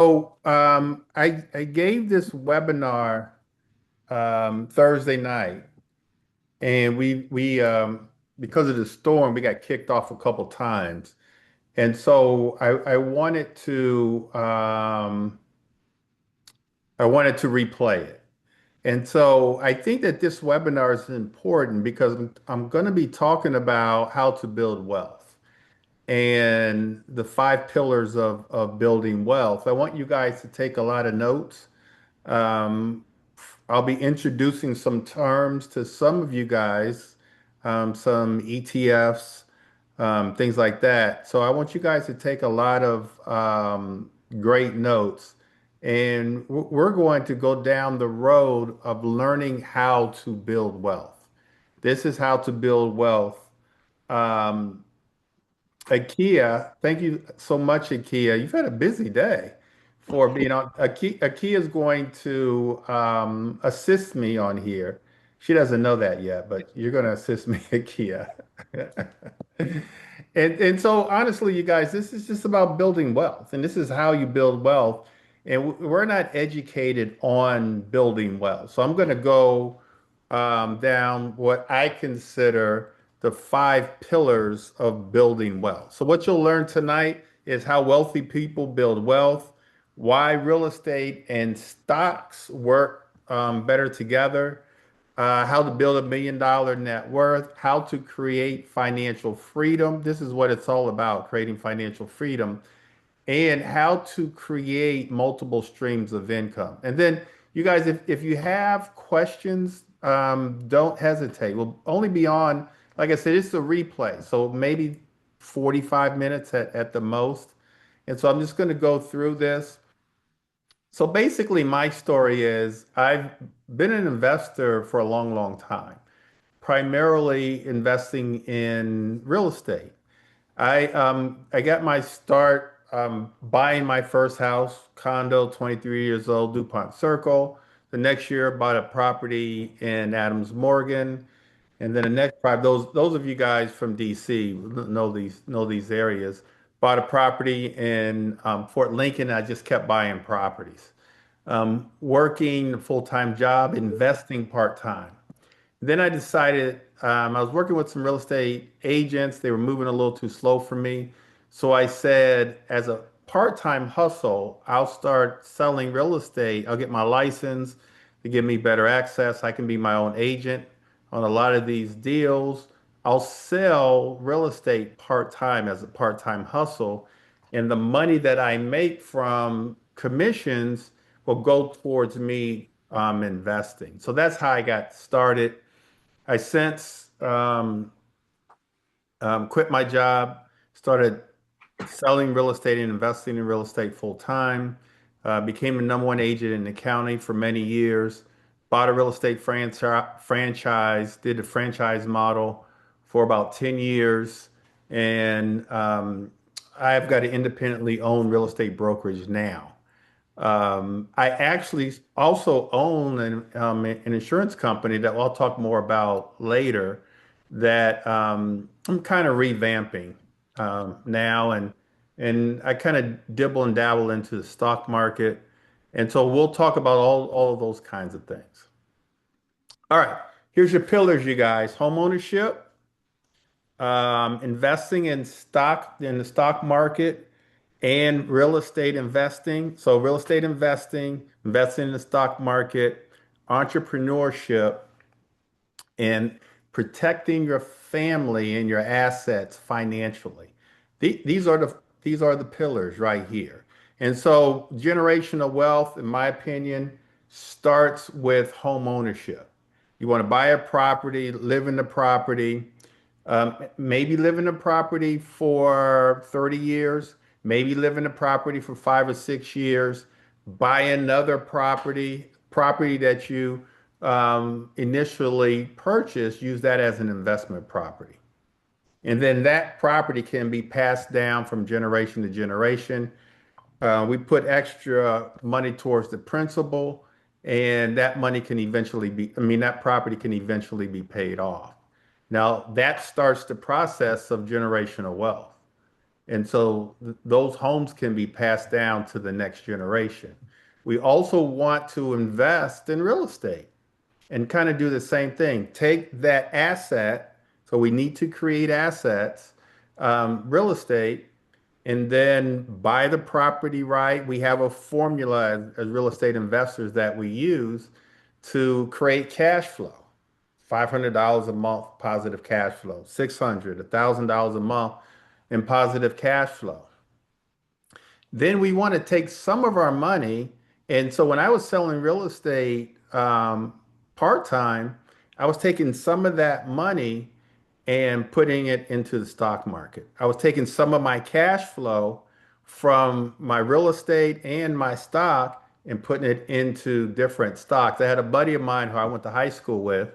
So I gave this webinar Thursday night, and we because of the storm, we got kicked off a couple times, and so I wanted to replay it. And so I think that this webinar is important because I'm going to be talking about how to build wealth and the five pillars of building wealth. I want you guys to take a lot of notes. Um, I'll be introducing some terms to some of you guys, some ETFs, things like that. So I want you guys to take a lot of great notes. And we're going to go down the road of learning how to build wealth. This is how to build wealth. Um, IKEA, thank you so much, IKEA. You've had a busy day for being on. IKEA is going to assist me on here. She doesn't know that yet, but you're going to assist me, IKEA. And so honestly, you guys, this is just about building wealth, and this is how you build wealth. And we're not educated on building wealth. So I'm going to go down what I consider the five pillars of building wealth. So what you'll learn tonight is how wealthy people build wealth, why real estate and stocks work better together, how to build $1 million net worth, how to create financial freedom. This is what it's all about, creating financial freedom, and how to create multiple streams of income. And then, you guys, if you have questions, don't hesitate. We'll only be on, like I said, it's a replay, so maybe 45 minutes at the most. And so I'm just going to go through this. So basically, my story is I've been an investor for a long, long time, primarily investing in real estate. I got my start buying my first house, condo, 23 years old, DuPont Circle. The next year, bought a property in Adams Morgan, and then the next property. Those of you guys from DC know these areas. Bought a property in Fort Lincoln. I just kept buying properties, working a full-time job, investing part-time. Then I decided I was working with some real estate agents. They were moving a little too slow for me. So I said, as a part-time hustle, I'll start selling real estate. I'll get my license to give me better access. I can be my own agent on a lot of these deals. I'll sell real estate part-time as a part-time hustle. And the money that I make from commissions will go towards me investing. So that's how I got started. I since quit my job, started selling real estate and investing in real estate full time, became the number one agent in the county for many years, bought a real estate franchise, did the franchise model for about 10 years, and I've got an independently owned real estate brokerage now. I actually also own an insurance company that I'll talk more about later that I'm kind of revamping now, and I kind of dibble and dabble into the stock market. And so we'll talk about all of those kinds of things. All right, here's your pillars, you guys. Home ownership, investing in the stock market, and real estate investing. So real estate investing, investing in the stock market, entrepreneurship, and protecting your family and your assets financially. These are the pillars right here. And so generational wealth, in my opinion, starts with home ownership. You want to buy a property, live in the property, maybe live in the property for 30 years, maybe live in the property for 5 or 6 years, buy another property that you initially purchased, use that as an investment property. And then that property can be passed down from generation to generation. We put extra money towards the principal, and that money can eventually be, I mean, that property can eventually be paid off. Now, that starts the process of generational wealth. And so those homes can be passed down to the next generation. We also want to invest in real estate and kind of do the same thing. Take that asset. So we need to create assets, real estate, and then buy the property right. We have a formula as real estate investors that we use to create cash flow. $500 a month positive cash flow, 600, $1,000 a month in positive cash flow. Then we want to take some of our money. And so when I was selling real estate part-time, I was taking some of that money and putting it into the stock market. I was taking some of my cash flow from my real estate and my stock and putting it into different stocks. I had a buddy of mine who I went to high school with.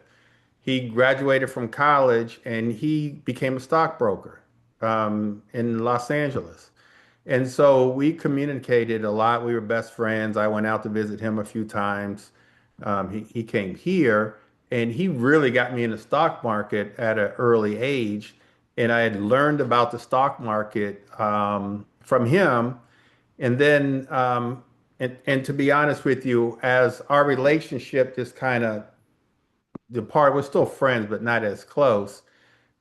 He graduated from college and he became a stockbroker in Los Angeles. And so we communicated a lot. We were best friends. I went out to visit him a few times. He came here and he really got me in the stock market at an early age. And I had learned about the stock market from him. And then, and to be honest with you, as our relationship just kind of departed, we're still friends, but not as close.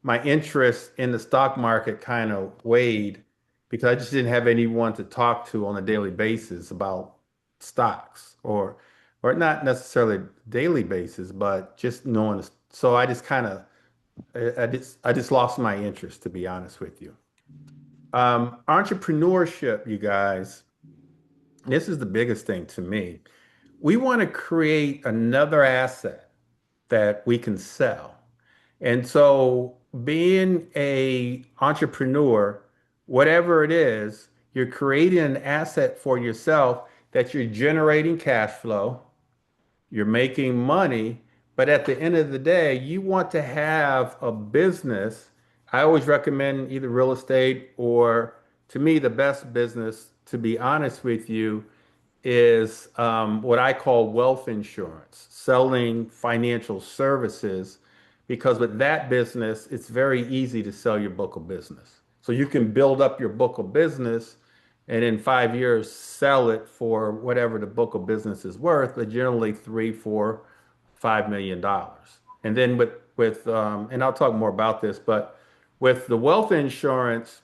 My interest in the stock market kind of waned because I just didn't have anyone to talk to on a daily basis about stocks or not necessarily daily basis, but just knowing. So I just kind of I just lost my interest, to be honest with you. Entrepreneurship, you guys, this is the biggest thing to me. We want to create another asset that we can sell. And so being a entrepreneur, whatever it is, you're creating an asset for yourself that you're generating cash flow, you're making money, but at the end of the day, you want to have a business. I always recommend either real estate or, to me, the best business, to be honest with you, is what I call wealth insurance, selling financial services, because with that business, it's very easy to sell your book of business. So you can build up your book of business and in 5 years sell it for whatever the book of business is worth, but generally 3, 4, $5 million. And then and I'll talk more about this, but with the wealth insurance,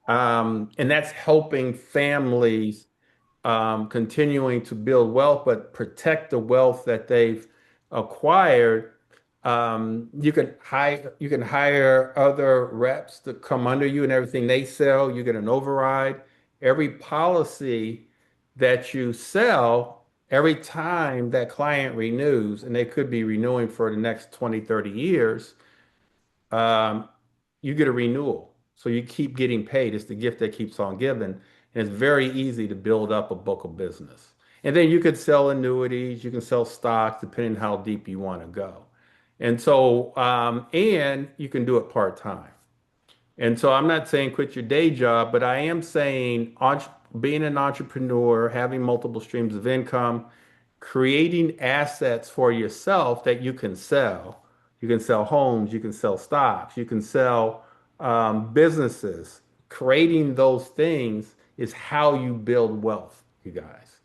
and that's helping families continuing to build wealth, but protect the wealth that they've acquired. You can hire other reps to come under you and everything they sell. You get an override. Every policy that you sell, every time that client renews, and they could be renewing for the next 20, 30 years, um, you get a renewal. So you keep getting paid. It's the gift that keeps on giving. And it's very easy to build up a book of business. And then you could sell annuities, you can sell stocks, depending on how deep you want to go. And you can do it part-time. And so I'm not saying quit your day job, but I am saying being an entrepreneur, having multiple streams of income, creating assets for yourself that you can sell. You can sell homes, you can sell stocks, you can sell businesses. Creating those things is how you build wealth, you guys.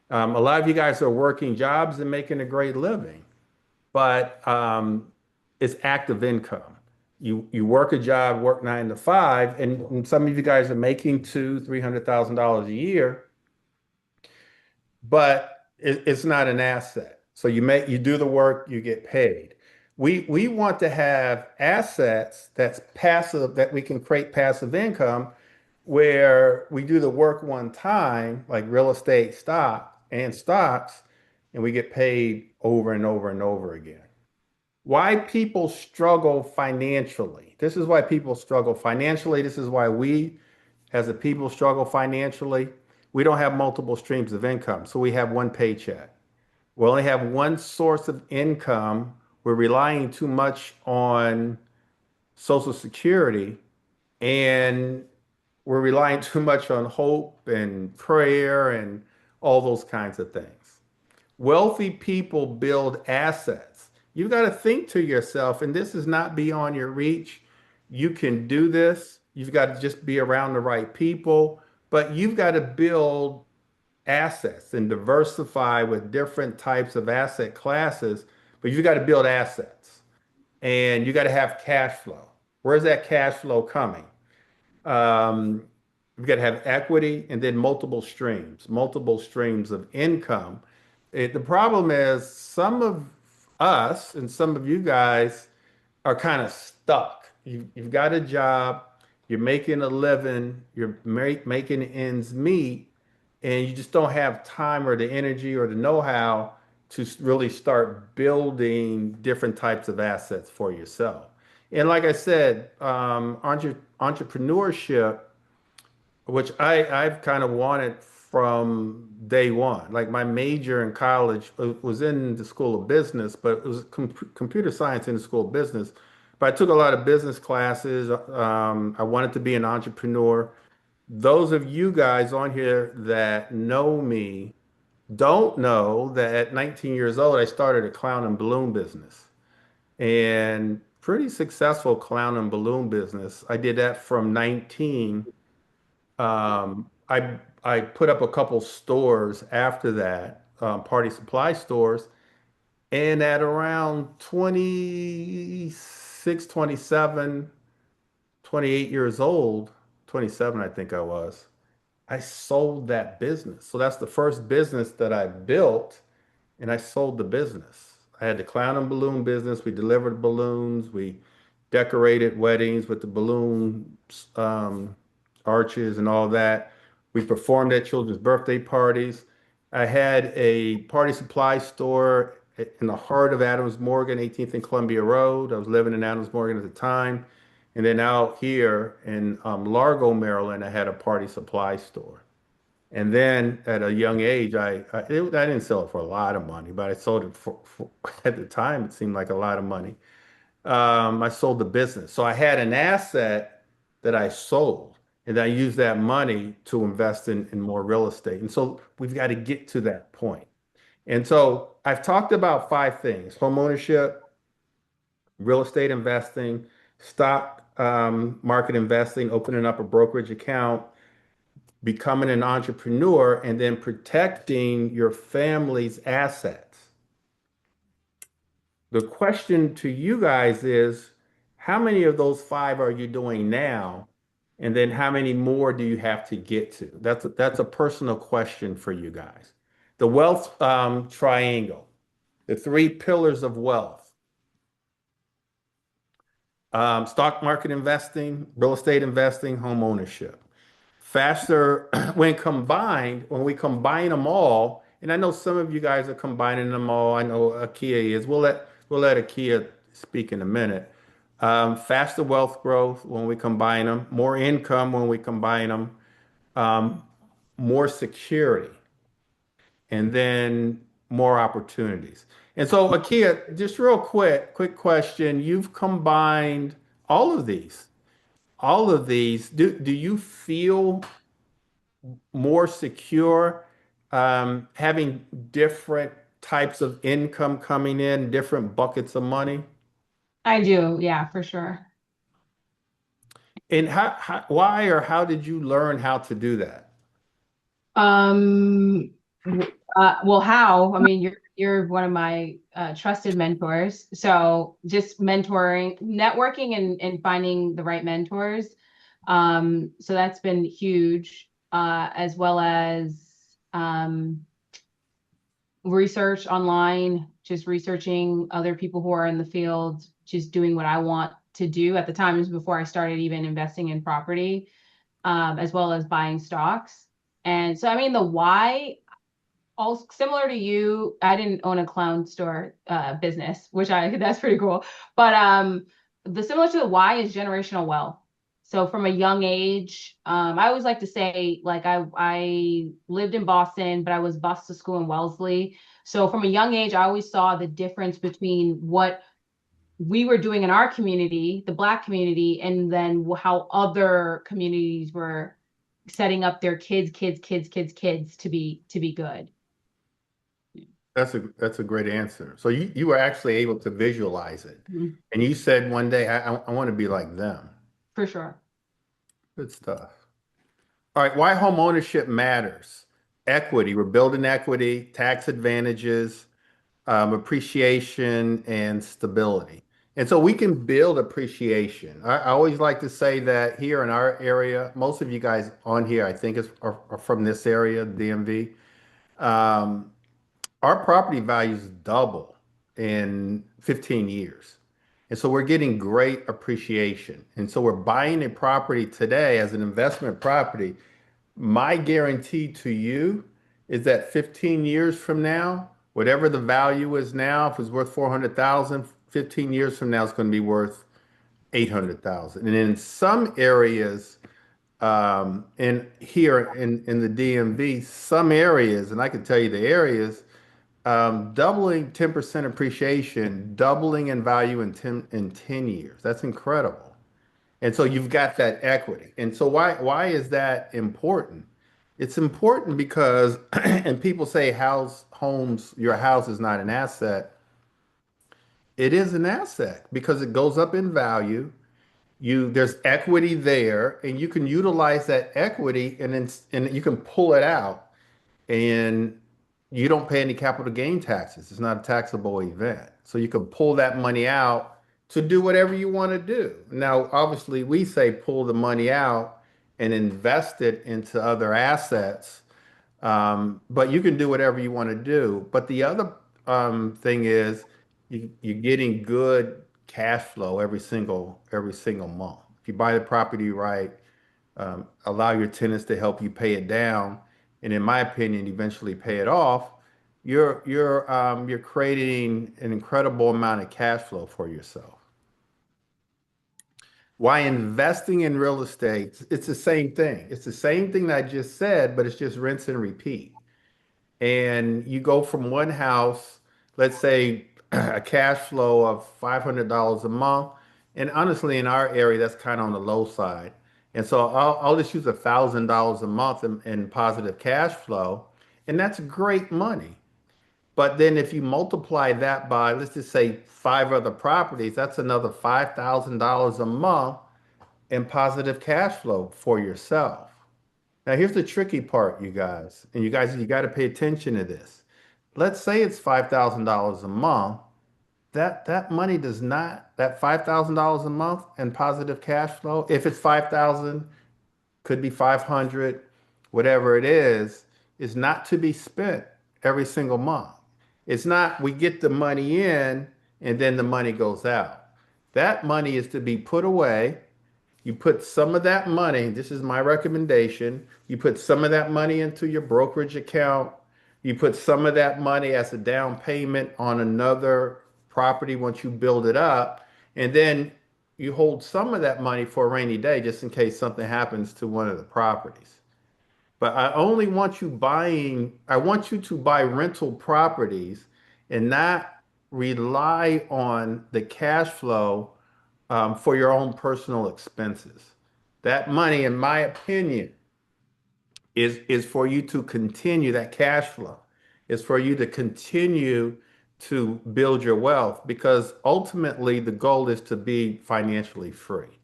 A lot of you guys are working jobs and making a great living, but it's active income. You work a job, work 9 to 5, and some of you guys are making two, $300,000 a year, but it's not an asset. So you do the work, you get paid. We want to have assets that's passive, that we can create passive income where we do the work one time, like real estate, stock and stocks, and we get paid over and over and over again. Why people struggle financially. This is why people struggle financially. This is why we, as a people, struggle financially. We don't have multiple streams of income, so we have one paycheck. We only have one source of income. We're relying too much on Social Security, and we're relying too much on hope and prayer and all those kinds of things. Wealthy people build assets. You've got to think to yourself, and this is not beyond your reach. You can do this. You've got to just be around the right people, but you've got to build assets and diversify with different types of asset classes, but you got to build assets and you got to have cash flow. Where's that cash flow coming? Um, You've got to have equity and then multiple streams of income. The problem is some of us and some of you guys are kind of stuck. You've got a job, you're making a living, you're making ends meet, and you just don't have time or the energy or the know-how to really start building different types of assets for yourself. And like I said, entrepreneurship, which I've kind of wanted from day one. Like my major in college was in the School of Business, but it was computer science in the School of Business. But I took a lot of business classes. I wanted to be an entrepreneur. Those of you guys on here that know me don't know that at 19 years old, I started a clown and balloon business and pretty successful clown and balloon business. I did that from 19. I put up a couple stores after that, party supply stores, and at around 26, 27, 28 years old, 27 I think I was, I sold that business. So that's the first business that I built and I sold the business. I had the clown and balloon business. We delivered balloons. We decorated weddings with the balloon arches and all that. We performed at children's birthday parties. I had a party supply store in the heart of Adams Morgan, 18th and Columbia Road. I was living in Adams Morgan at the time. And then out here in Largo, Maryland, I had a party supply store. And then at a young age, I didn't sell it for a lot of money, but I sold it for at the time it seemed like a lot of money. I sold the business, so I had an asset that I sold, and I used that money to invest in more real estate. And so we've got to get to that point. And so I've talked about five things: home ownership, real estate investing, stock market investing, opening up a brokerage account, becoming an entrepreneur, and then protecting your family's assets. The question to you guys is, how many of those five are you doing now? And then how many more do you have to get to? That's a personal question for you guys. The wealth triangle, the three pillars of wealth, stock market investing, real estate investing, home ownership. Faster when we combine them all, and I know some of you guys are combining them all. I know Akia is. We'll let Akia speak in a minute. Faster wealth growth when we combine them, more income when we combine them, um, more security, and then more opportunities. And so, Akia, just real quick question. You've combined all of these. All of these. Do you feel more secure, having different types of income coming in, different buckets of money? I do, yeah, for sure. And why or how did you learn how to do that? Um, well, how? I mean, you're one of my trusted mentors. So just mentoring, networking, and finding the right mentors. So that's been huge, as well as research online, just researching other people who are in the field, just doing what I want to do at the time is before I started even investing in property, as well as buying stocks. And so, I mean, the why, also similar to you, I didn't own a clown store business, which I that's pretty cool. But the similar to the why is generational wealth. So from a young age, I always like to say, like I lived in Boston, but I was bused to school in Wellesley. So from a young age, I always saw the difference between what we were doing in our community, the Black community, and then how other communities were setting up their kids to be good. That's a great answer. So you were actually able to visualize it. Mhm. And you said one day, I want to be like them. For sure. Good stuff. All right, why home ownership matters. Equity, we're building equity, tax advantages, appreciation, and stability. And so we can build appreciation. I always like to say that here in our area, most of you guys on here, I think, are from this area, DMV. Um, our property values double in 15 years. And so we're getting great appreciation. And so we're buying a property today as an investment property. My guarantee to you is that 15 years from now, whatever the value is now, if it's worth 400,000, 15 years from now, it's going to be worth 800,000. And in some areas, in here in the DMV, some areas, and I can tell you the areas, doubling 10% appreciation, doubling in value in 10 years. That's incredible. And so you've got that equity. And so why is that important? It's important because, and people say your house is not an asset. It is an asset because it goes up in value. There's equity there, and you can utilize that equity and you can pull it out and you don't pay any capital gain taxes. It's not a taxable event. So you can pull that money out to do whatever you want to do. Now, obviously, we say pull the money out and invest it into other assets, but you can do whatever you want to do. But the other thing is you're getting good cash flow every single month. If you buy the property right, allow your tenants to help you pay it down, and in my opinion, eventually pay it off, you're creating an incredible amount of cash flow for yourself. Why investing in real estate, it's the same thing. It's the same thing that I just said, but it's just rinse and repeat. And you go from one house, let's say a cash flow of $500 a month. And honestly, in our area, that's kind of on the low side. And so I'll just use $1,000 a month in positive cash flow. And that's great money. But then if you multiply that by, let's just say, five other properties, that's another $5,000 a month in positive cash flow for yourself. Now, here's the tricky part, you guys, and you got to pay attention to this. Let's say it's $5,000 a month. That money does not, that $5,000 a month in positive cash flow, if it's 5,000, could be 500, whatever it is not to be spent every single month. It's not we get the money in and then the money goes out. That money is to be put away. You put some of that money, this is my recommendation. You put some of that money into your brokerage account. You put some of that money as a down payment on another property once you build it up. And then you hold some of that money for a rainy day just in case something happens to one of the properties. But I want you to buy rental properties and not rely on the cash flow for your own personal expenses. That money, in my opinion, is for you to continue that cash flow, is for you to continue to build your wealth because ultimately the goal is to be financially free.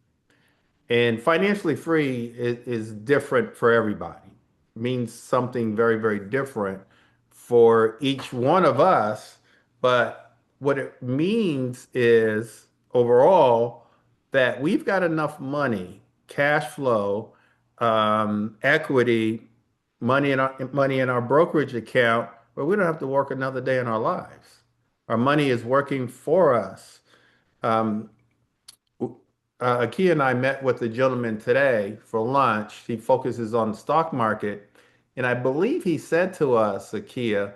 And financially free is different for everybody. It means something very, very different for each one of us. But what it means is overall that we've got enough money, cash flow, equity, money in our brokerage account, where we don't have to work another day in our lives. Our money is working for us. Um, Akia and I met with a gentleman today for lunch. He focuses on the stock market. And I believe he said to us, Akia,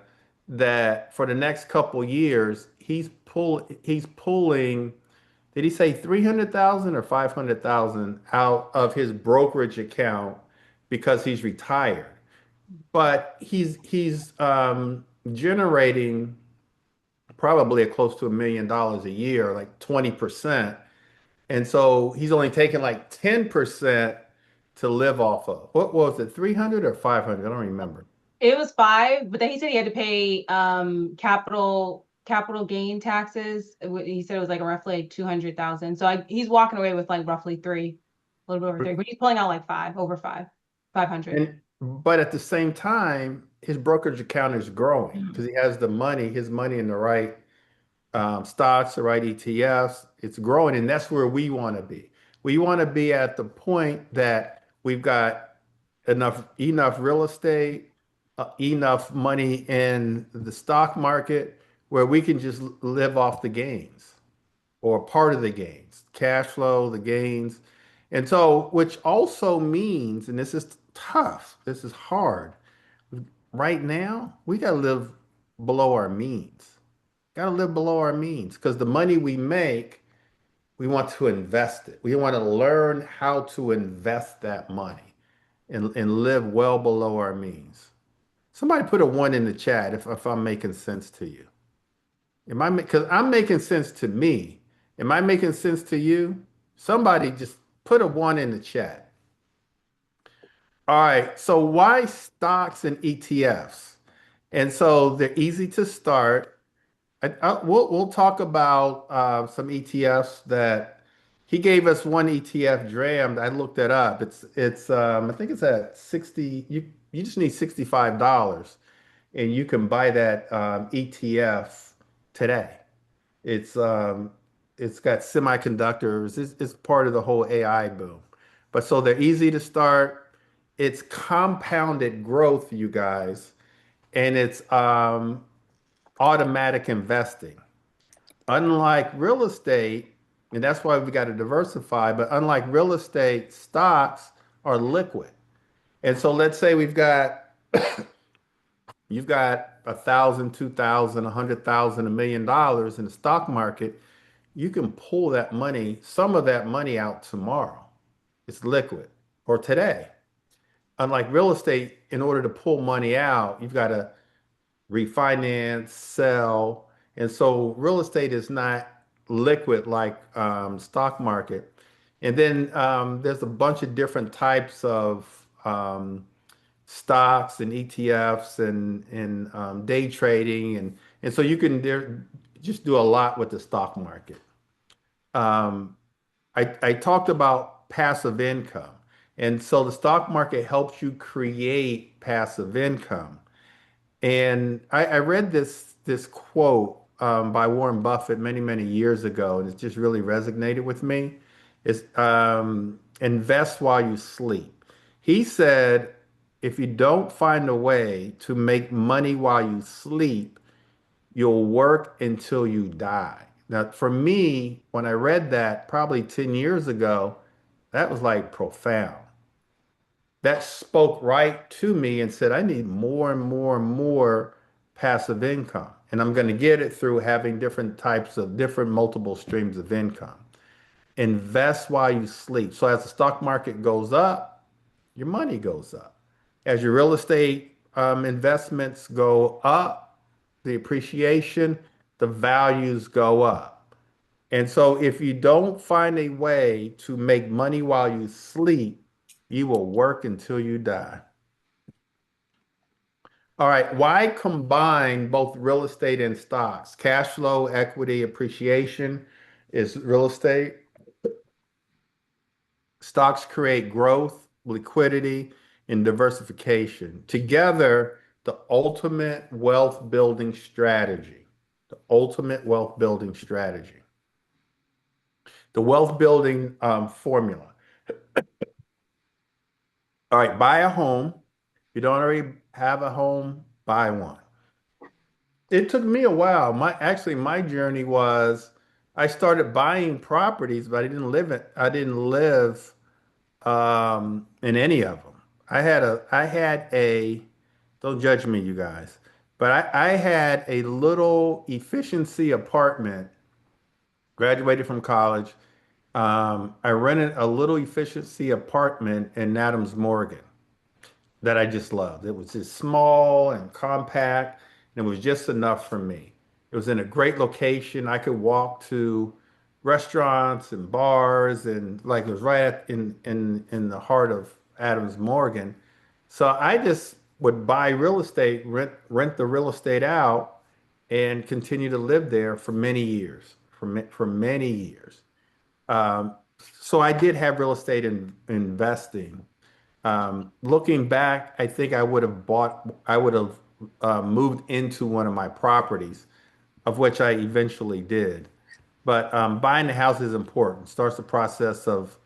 that for the next couple years, he's pulling, did he say 300,000 or 500,000 out of his brokerage account because he's retired. But he's generating probably close to $1 million a year, like 20%. And so he's only taking like 10% to live off of. What was it, 300 or 500? I don't remember. It was five, but then he said he had to pay capital gain taxes. He said it was like roughly 200,000. So he's walking away with like roughly three. a little bit over 30, but he's pulling out like five, over five, 500. And but at the same time, his brokerage account is growing because he has the money, his money in the right stocks, the right ETFs. It's growing, and that's where we want to be. We want to be at the point that we've got enough real estate, enough money in the stock market where we can just live off the gains or part of the gains, cash flow, the gains. And so, which also means, and this is tough, this is hard. Right now, we got to live below our means. Got to live below our means because the money we make, we want to invest it. We want to learn how to invest that money and live well below our means. Somebody put a one in the chat if I'm making sense to you. Am I, because I'm making sense to me. Am I making sense to you? Somebody just put a one in the chat. All right. So why stocks and ETFs? And so they're easy to start. We'll talk about some ETFs that he gave us one ETF Dram. I looked it up. It's I think it's at 60. You just need $65 and you can buy that ETF today. It's um, it's got semiconductors. It's part of the whole AI boom. But so they're easy to start. It's compounded growth, you guys, and it's automatic investing. Unlike real estate, and that's why we got to diversify, but unlike real estate, stocks are liquid. And so let's say you've got 1,000, 2,000, 100,000, $1 million in the stock market. You can pull that money, some of that money out tomorrow. It's liquid or today. Unlike real estate, in order to pull money out, you've got to refinance, sell. And so real estate is not liquid like stock market. And then there's a bunch of different types of stocks and ETFs and day trading. And so you can just do a lot with the stock market. Um, I talked about passive income. And so the stock market helps you create passive income. And I read this quote by Warren Buffett many, many years ago, and it just really resonated with me. It's invest while you sleep. He said, if you don't find a way to make money while you sleep, you'll work until you die. Now, for me, when I read that probably 10 years ago, that was like profound. That spoke right to me and said, I need more and more and more passive income. And I'm going to get it through having different types of different multiple streams of income. Invest while you sleep. So as the stock market goes up, your money goes up. As your real estate investments go up, the appreciation, the values go up. And so if you don't find a way to make money while you sleep, you will work until you die. All right, why combine both real estate and stocks? Cash flow, equity, appreciation is real estate. Stocks create growth, liquidity, and diversification. Together, the ultimate wealth building strategy. The ultimate wealth building strategy. The wealth building formula. All right, buy a home. If you don't already have a home, buy one. It took me a while. My journey was I started buying properties, but I didn't live in any of them. I had a don't judge me, you guys, but I had a little efficiency apartment, graduated from college. I rented a little efficiency apartment in Adams Morgan that I just loved. It was just small and compact, and it was just enough for me. It was in a great location. I could walk to restaurants and bars, and like it was right in the heart of Adams Morgan. So I just would buy real estate, rent the real estate out, and continue to live there for many years, for many years. So I did have real estate investing. Looking back, I think I would have moved into one of my properties, of which I eventually did. But buying the house is important. Starts the process of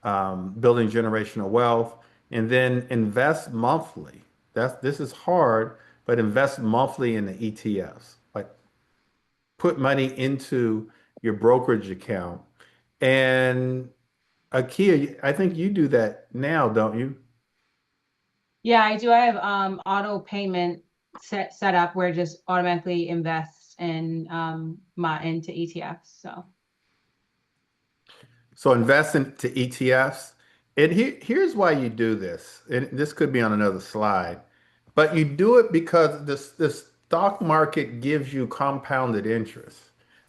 building generational wealth, and then invest monthly. This is hard, but invest monthly in the ETFs. Like put money into your brokerage account. And Akia, I think you do that now, don't you? Yeah, I do. I have auto payment set up where it just automatically invests in my into ETFs. So So invest into ETFs. And here's why you do this. And this could be on another slide, but you do it because this stock market gives you compounded interest.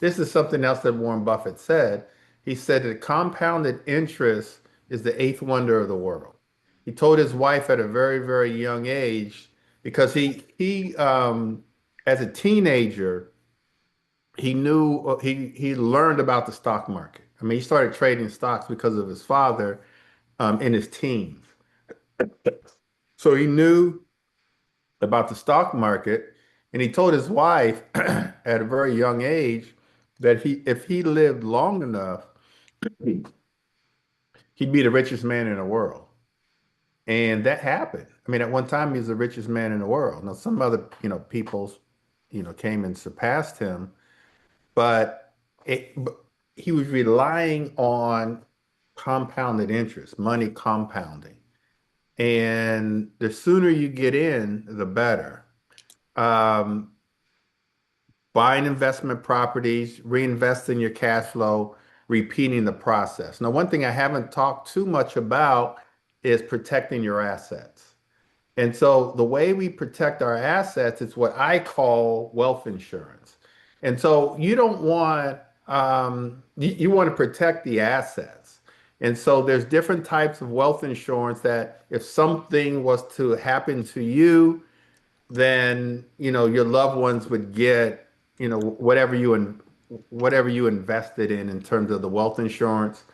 This is something else that Warren Buffett said. He said that compounded interest is the eighth wonder of the world. He told his wife at a very, very young age because he as a teenager he knew he learned about the stock market. I mean, he started trading stocks because of his father in his teens. So he knew about the stock market, and he told his wife at a very young age that if he lived long enough, he'd be the richest man in the world. And that happened. I mean, at one time he was the richest man in the world. Now, some other, people, came and surpassed him, but he was relying on compounded interest, money compounding. And the sooner you get in, the better. Um, Buying investment properties, reinvesting your cash flow, repeating the process. Now, one thing I haven't talked too much about is protecting your assets. And so the way we protect our assets is what I call wealth insurance. And so you don't want you want to protect the assets. And so there's different types of wealth insurance that if something was to happen to you, then your loved ones would get whatever you invested in terms of the wealth insurance.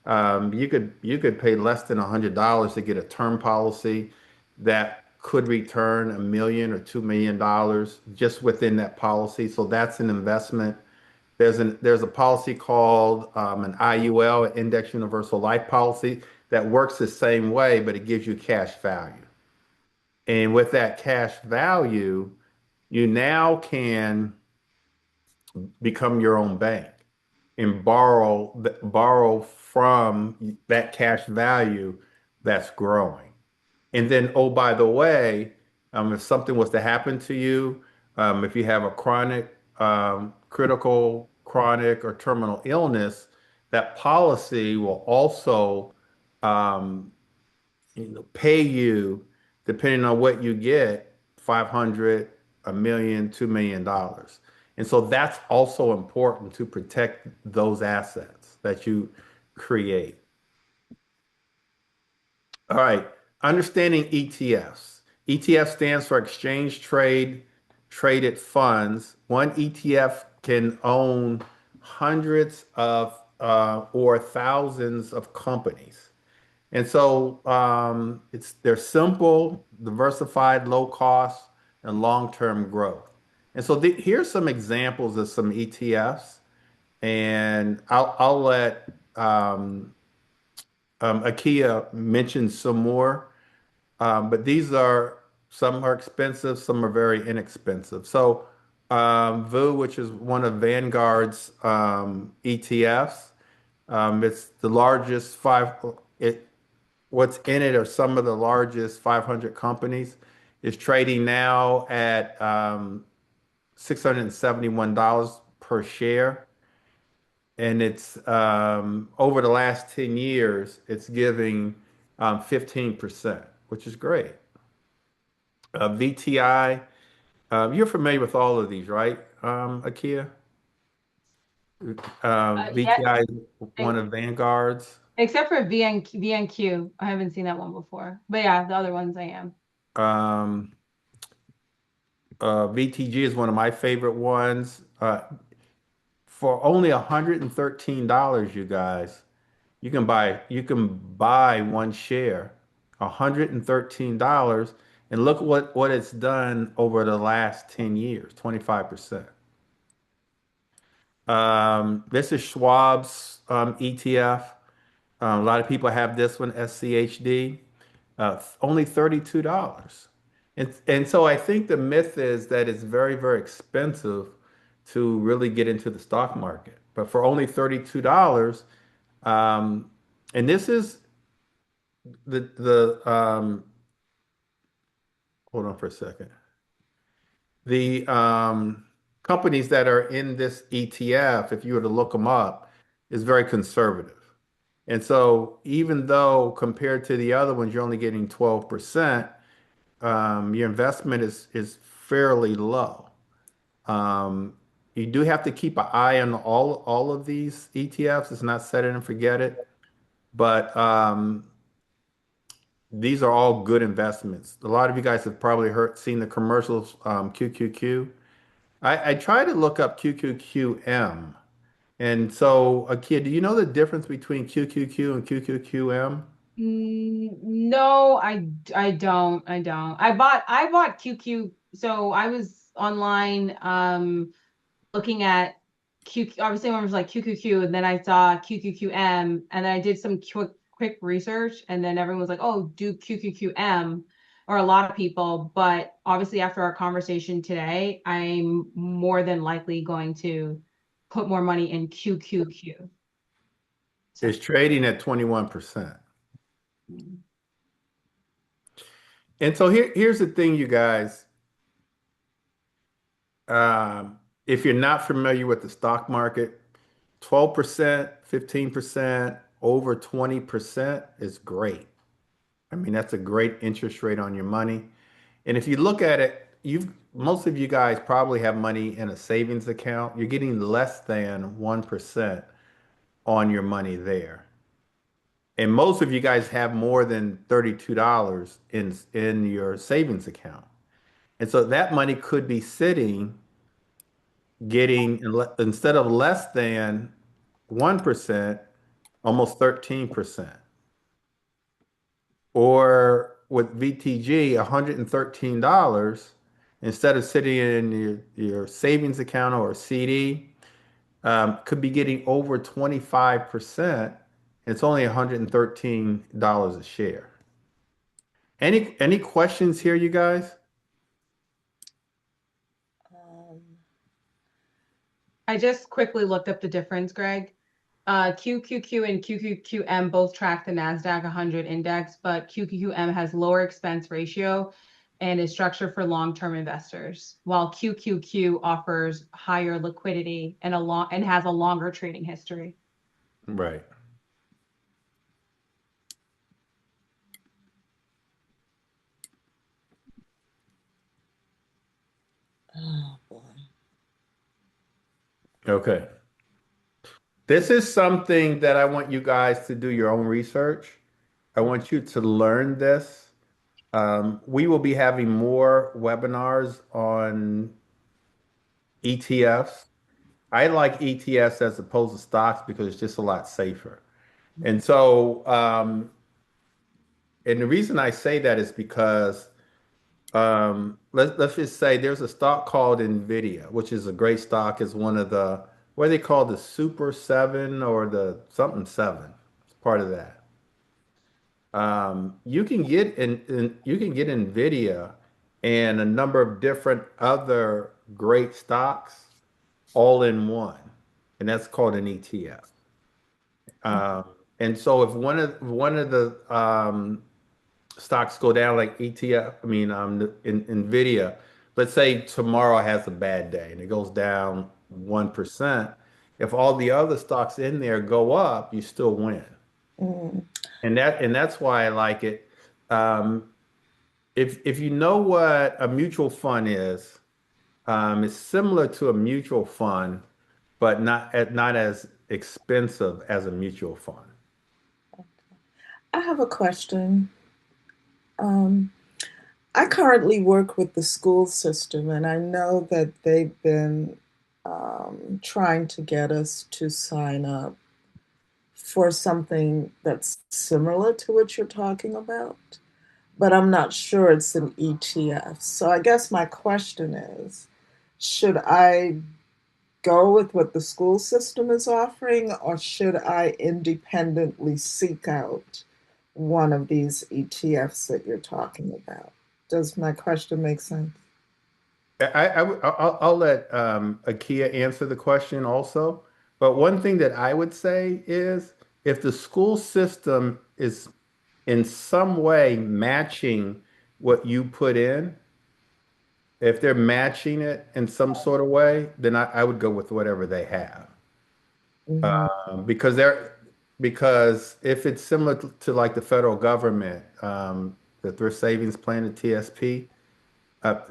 You could pay less than $100 to get a term policy that could return $1 million or $2 million just within that policy. So that's an investment. There's a policy called an IUL, an Index Universal Life Policy, that works the same way, but it gives you cash value. And with that cash value, you now can become your own bank and borrow from that cash value that's growing. And then, oh, by the way, if something was to happen to you, if you have a critical, chronic, or terminal illness, that policy will also um, pay you, depending on what you get, 500, a million, $2 million. And so that's also important to protect those assets that you create. All right, understanding ETFs. ETF stands for Exchange Traded Funds. One ETF can own hundreds of or thousands of companies. And so they're simple, diversified, low cost, and long-term growth. And so here's some examples of some ETFs, and I'll let Akia mention some more. But some are expensive, some are very inexpensive. So VU, which is one of Vanguard's ETFs, it's the largest what's in it are some of the largest 500 companies. Is trading now at $671 per share. And it's over the last 10 years, it's giving 15%, which is great. VTI, you're familiar with all of these, right, Akia? yeah, VTI is one e- of Vanguard's. except for VNQ, I haven't seen that one before. But yeah, the other ones I am. Um, VTG is one of my favorite ones. For only $113, you guys, you can buy one share, $113, and look what it's done over the last 10 years, 25%. This is Schwab's ETF. A lot of people have this one, SCHD, only $32. And so I think the myth is that it's very, very expensive to really get into the stock market. But for only $32, um, and this is the hold on for a second. The companies that are in this ETF, if you were to look them up, is very conservative. And so even though compared to the other ones, you're only getting 12%, your investment is fairly low. Um, you do have to keep an eye on all of these ETFs. It's not set it and forget it. But these are all good investments. A lot of you guys have probably seen the commercials, QQQ. I tried to look up QQQM. And so, Akia, do you know the difference between QQQ and QQQM? No, I don't. I bought QQ. So I was online looking at obviously one was like QQQ, and then I saw QQQM, and then I did some quick research, and then everyone was like, "Oh, do QQQM," or a lot of people. But obviously, after our conversation today, I'm more than likely going to put more money in QQQ. So, It's trading at 21%. And so here's the thing, you guys. If you're not familiar with the stock market, 12%, 15%, over 20% is great. I mean, that's a great interest rate on your money. And if you look at it, most of you guys probably have money in a savings account. You're getting less than 1% on your money there. And most of you guys have more than $32 in your savings account. And so that money could be sitting getting instead of less than 1%, almost 13%. Or with VTG, $113, instead of sitting in your savings account or CD, could be getting over 25%. It's only $113 a share. Any questions here, you guys? Um, I just quickly looked up the difference, Greg. QQQ and QQQM both track the NASDAQ 100 index, but QQQM has lower expense ratio and is structured for long-term investors, while QQQ offers higher liquidity and has a longer trading history. Right. oh boy. Okay. This is something that I want you guys to do your own research. I want you to learn this. We will be having more webinars on ETFs. I like ETFs as opposed to stocks because it's just a lot safer. And so, and the reason I say that is because let's just say there's a stock called Nvidia, which is a great stock. Is one of the what are they call the Super Seven or the something seven? It's part of that. You can get you can get Nvidia and a number of different other great stocks all in one, and that's called an ETF. Um, and so if one of the stocks go down like ETF, I mean, Nvidia, let's say tomorrow has a bad day and it goes down 1%. If all the other stocks in there go up, you still win. Mm, And that's why I like it. Um, if you know what a mutual fund is, it's similar to a mutual fund, but not as expensive as a mutual fund. I have a question. Um, I currently work with the school system, and I know that they've been trying to get us to sign up for something that's similar to what you're talking about, but I'm not sure it's an ETF. So I guess my question is, should I go with what the school system is offering, or should I independently seek out one of these ETFs that you're talking about? Does my question make sense? I'll let Akia answer the question also. But one thing that I would say is if the school system is in some way matching what you put in, if they're matching it in some sort of way, then I would go with whatever they have. Mhm. Because because if it's similar to like the federal government, the Thrift Savings Plan, the TSP,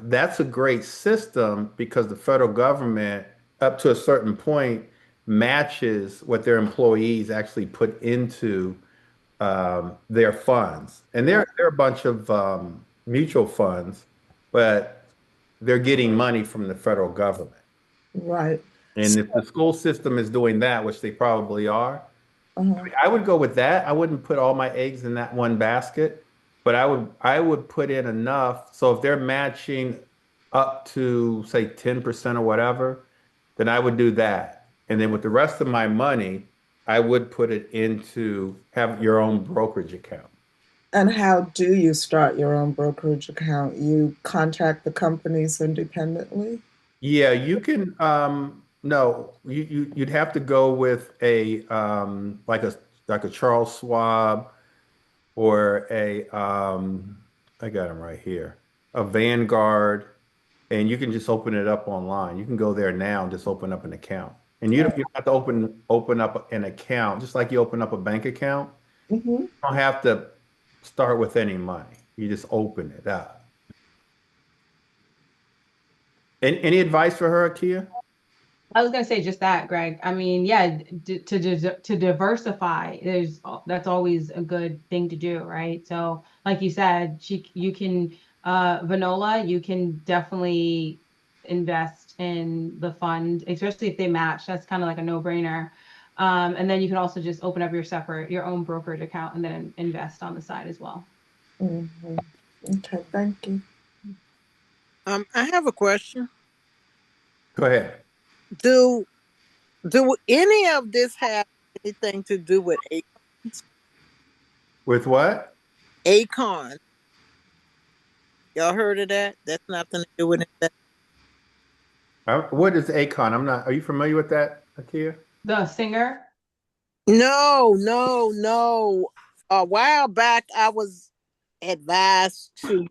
that's a great system because the federal government, up to a certain point, matches what their employees actually put into their funds. And they're a bunch of mutual funds, but they're getting money from the federal government. Right. And So, if the school system is doing that, which they probably are, uh, I would go with that. I wouldn't put all my eggs in that one basket, but I would put in enough. So if they're matching up to say 10% or whatever, then I would do that. And then with the rest of my money, I would put it into have your own brokerage account. and how do you start your own brokerage account? You contact the companies independently? Yeah, you can no, you'd have to go with a like a Charles Schwab or a I got them right here, a Vanguard, and you can just open it up online. You can go there now and just open up an account. And you don't have to open up an account just like you open up a bank account. Hmm. You don't have to start with any money. You just open it up. Any advice for her, Akia? I was gonna say just that, Greg. I mean, yeah, to diversify, that's always a good thing to do, right? So, like you said, you can Vanola, you can definitely invest in the fund, especially if they match. That's kind of like a no-brainer. And then you can also just open up your own brokerage account and then invest on the side as well. Hmm. Okay, thank you. I have a question. Go ahead. Do do any of this have anything to do with With what? Acon? Y'all heard of that? That's nothing to do with it. What is Acon? I'm not. Are you familiar with that, Akia? The singer, No, no, no. A while back, I was advised to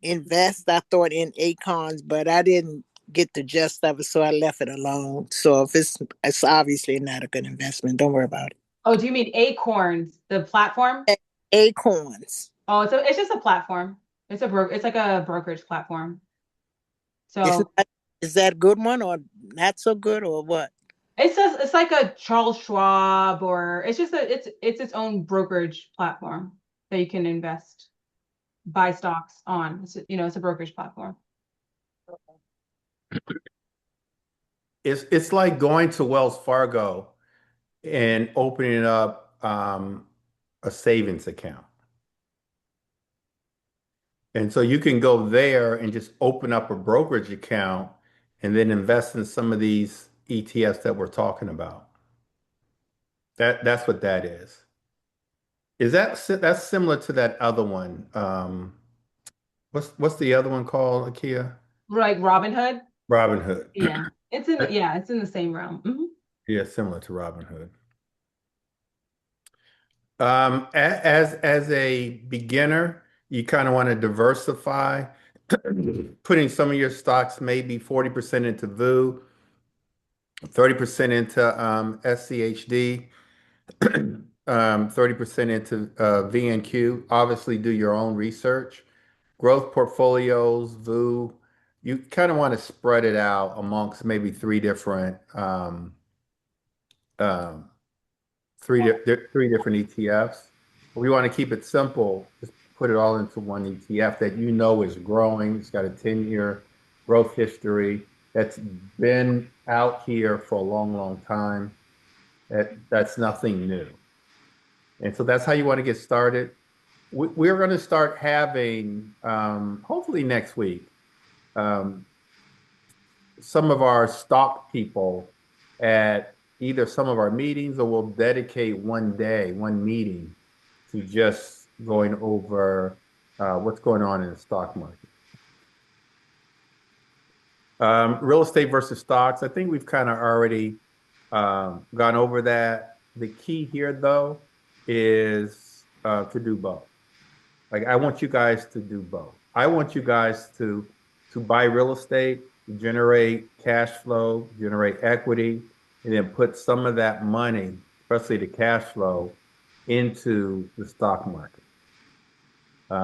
invest. I thought in Acons, but I didn't get the gist of it, so I left it alone. So if it's obviously not a good investment. Don't worry about oh, do you mean Acorns, the platform? it. Acorns. Oh, it's just a platform. It's like a brokerage platform. It's So not. Is that a good one or not so good or what? it's like a Charles Schwab, or it's just it's its own brokerage platform that you can invest, buy stocks on. It's a brokerage platform. It's like going to Wells Fargo and opening up a savings account. And so you can go there and just open up a brokerage account and then invest in some of these ETFs that we're talking about. That's what that is. That's similar to that other one? What's the other one called, Akia? Like Robinhood. Robinhood. It's in the same realm. Yeah, similar to Robinhood. As a beginner, you kind of want to diversify, putting some of your stocks maybe 40% into VU, 30% into SCHD, 30% into VNQ. Obviously, do your own research. Growth portfolios, VU, you kind of want to spread it out amongst maybe um, three different ETFs. We want to keep it simple. Just put it all into one ETF that you know is growing. It's got a 10-year growth history that's been out here for a long, long time. That's nothing new. And so that's how you want to get started. We're going to start having, hopefully next week, um, some of our stock people at either some of our meetings, or we'll dedicate one day, one meeting to just going over what's going on in the stock market. Real estate versus stocks. I think we've kind of already gone over that. The key here, though, is to do both. Like I want you guys to do both. I want you guys to buy real estate, generate cash flow, generate equity, and then put some of that money, especially the cash flow, into the stock market.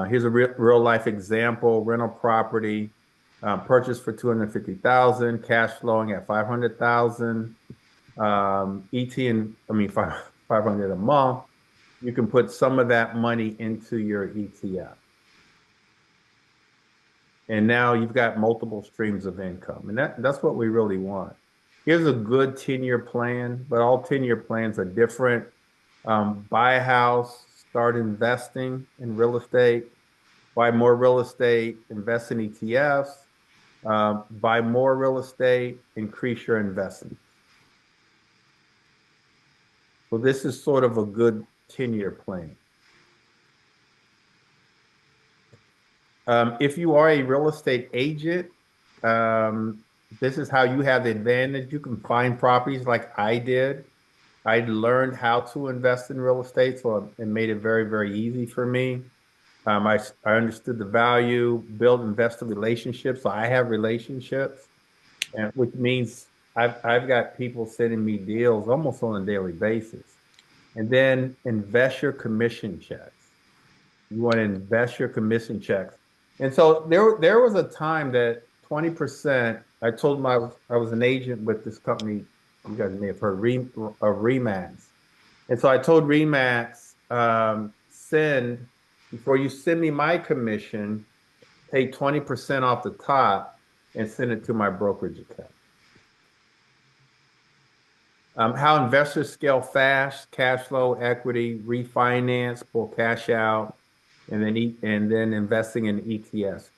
Here's a real life example: rental property, purchased for 250,000, cash flowing at 500,000. ET and I mean 500 a month. You can put some of that money into your ETF. And now you've got multiple streams of income. And that's what we really want. Here's a good 10-year plan, but all 10-year plans are different. Buy a house, start investing in real estate, buy more real estate, invest in ETFs, buy more real estate, increase your investment. So this is sort of a good 10-year plan. If you are a real estate agent, this is how you have the advantage. You can find properties like I did. I learned how to invest in real estate, so it made it very, very easy for me. I understood the value, build investor relationships. So I have relationships, and which means I've got people sending me deals almost on a daily basis. And then invest your commission checks. You want to invest your commission checks. And so there was a time that 20%, I told them I was an agent with this company, you guys may have heard, Remax. And so I told Remax, before you send me my commission, take 20% off the top and send it to my brokerage account. How investors scale fast: cash flow, equity, refinance, pull cash out, and then investing in ETFs.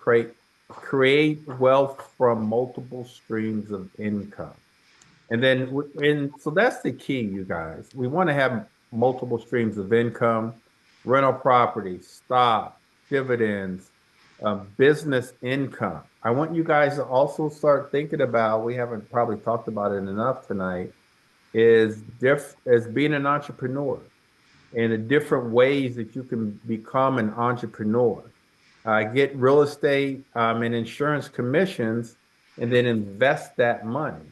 Create wealth from multiple streams of income. So that's the key, you guys. We want to have multiple streams of income: rental property, stock, dividends, business income. I want you guys to also start thinking about, we haven't probably talked about it enough tonight, is being an entrepreneur and the different ways that you can become an entrepreneur. Get real estate and insurance commissions, and then invest that money.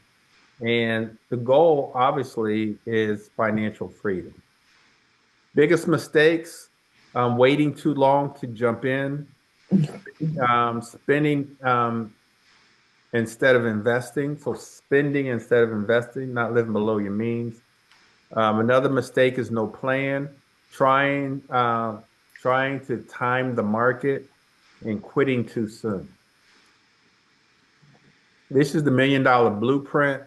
And the goal, obviously, is financial freedom. Biggest mistakes: waiting too long to jump in, spending instead of investing. So spending instead of investing, not living below your means. Another mistake is no plan, trying to time the market and quitting too soon. This is the $1 million blueprint.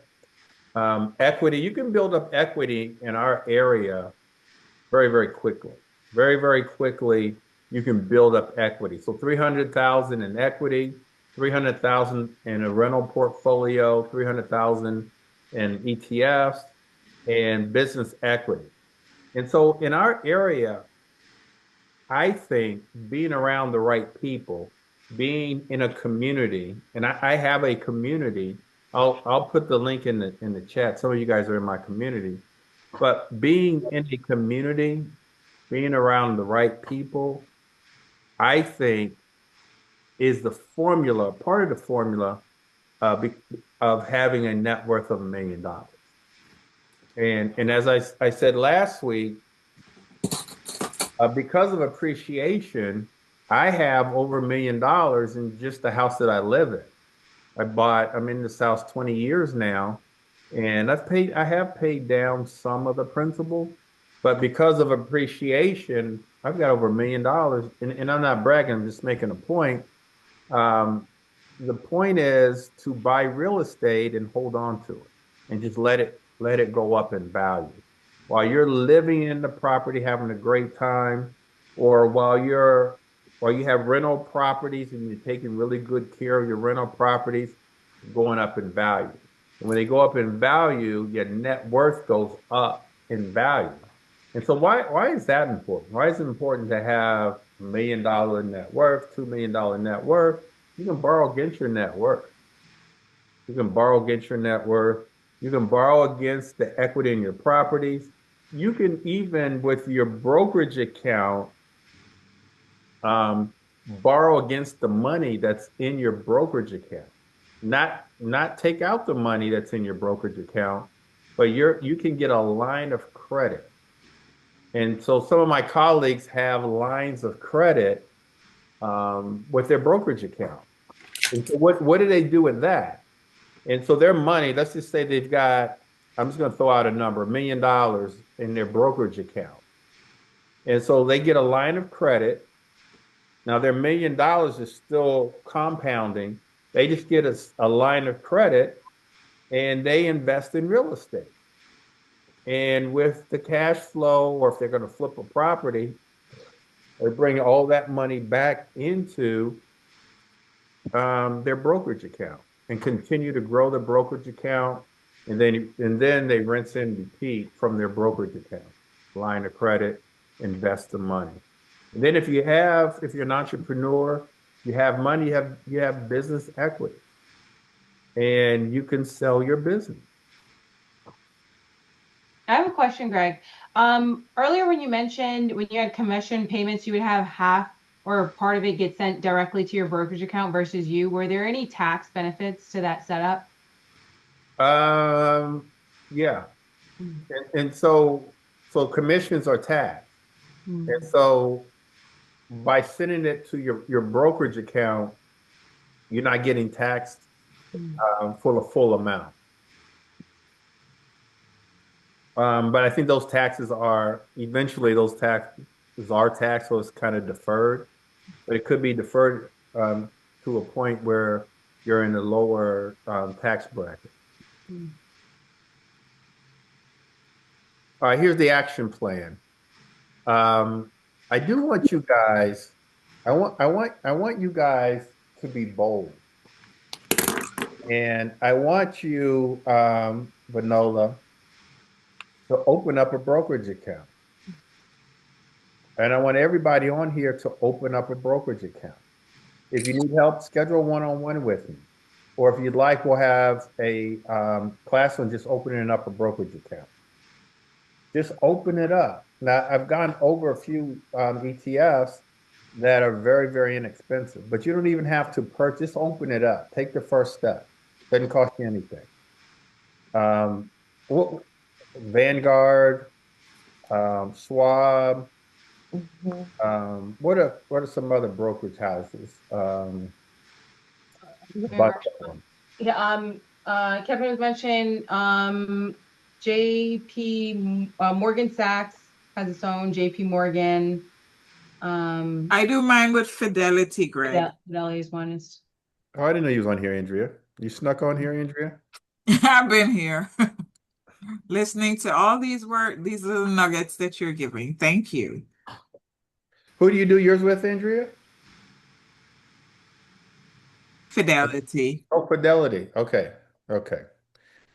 Equity, you can build up equity in our area very, very quickly. Very, very quickly, you can build up equity. So 300,000 in equity, 300,000 in a rental portfolio, 300,000 in ETFs, and business equity. And so in our area, I think being around the right people, being in a community, and I have a community. I'll put the link in the chat. Some of you guys are in my community, but being in a community, being around the right people, I think is the formula, part of the formula of having a net worth of $1 million. And as I said last week, because of appreciation, I have over $1 million in just the house that I live in. I'm in this house 20 years now, and I have paid down some of the principal, but because of appreciation, I've got over $1 million. And I'm not bragging, I'm just making a point. The point is to buy real estate and hold on to it and just let it go up in value. while you're living in the property, having a great time, or while you have rental properties and you're taking really good care of your rental properties, going up in value. And when they go up in value, your net worth goes up in value. And so why is that important? Why is it important to have $1 million net worth, $2 million net worth? You can borrow against your net worth. You can borrow against your net worth. You can borrow against the equity in your properties. You can even, with your brokerage account, borrow against the money that's in your brokerage account. Not take out the money that's in your brokerage account, but you can get a line of credit. And so some of my colleagues have lines of credit with their brokerage account. And so what do they do with that? And so their money, let's just say they've got, I'm just going to throw out a number, $1 million in their brokerage account. And so they get a line of credit. Now their $1 million is still compounding. They just get a line of credit and they invest in real estate. And with the cash flow, or if they're going to flip a property, they bring all that money back into their brokerage account and continue to grow the brokerage account. And then they rinse and repeat from their brokerage account, line of credit, invest the money. And then if you're an entrepreneur, you have money, you have business equity, and you can sell your business. I have a question, Greg. Earlier when you mentioned when you had commission payments, you would have half or part of it get sent directly to your brokerage account versus you. Were there any tax benefits to that setup? Yeah. And so commissions are taxed. And Mm. so by sending it to your brokerage account, you're not getting taxed Mm. for the full amount. But I think those taxes are eventually those taxes are taxed, so it's kind of deferred. But it could be deferred to a point where you're in a lower tax bracket. Mm. All right, here's the action plan. Um, I do want you guys, I want you guys to be bold. And I want you, Vanola, to open up a brokerage account. And I want everybody on here to open up a brokerage account. If you need help, schedule a one-on-one with me. Or if you'd like, we'll have a class on just opening up a brokerage account. Just open it up. Now, I've gone over a few ETFs that are very, very inexpensive, but you don't even have to purchase. Just open it up. Take the first step. Doesn't cost you anything. Um, what, Vanguard, Schwab. Mhm. What are some other brokerage houses? A bunch There- of them. Yeah, Kevin was mentioning JP Morgan Sachs has its own JP Morgan. I do mine with Fidelity, Greg. Fidelity's one is. Oh, I didn't know you was on here, Andrea. You snuck on here, Andrea? I've been here listening to all these little nuggets that you're giving. Thank you. Who do you do yours with, Andrea? Fidelity. Oh, Fidelity. Okay. Okay.